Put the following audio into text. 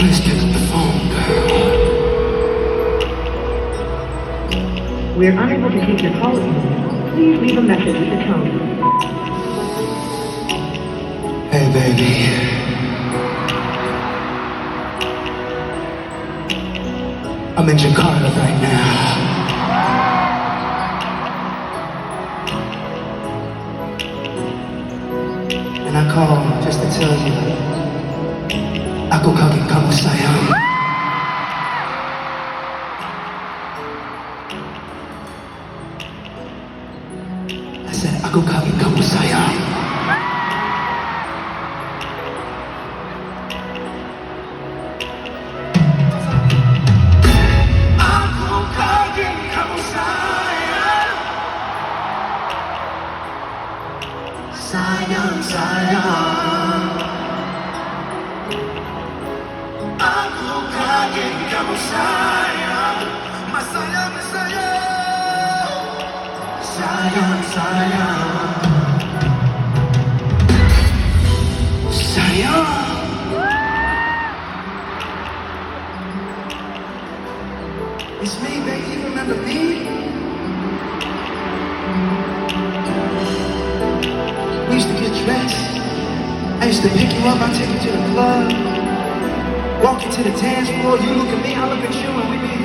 Please pick up the phone, girl. We're unable to take your call at the moment. Please leave a message at the tone. Hey, baby. I'm in Jakarta right now. And I called just to tell you, ako kaging kamusayang. I said, ako kaging kamusayang. Ako kaging kamusayang. Sayang, sayang. Ako kaging kamusayang. Masaya, masaya. Sayang, sayang. Sayang. It's me, baby. You remember me? We used to get dressed. I used to pick you up, I'd take you to the club. Walk you to the dance floor, you look at me, I look at you, and we be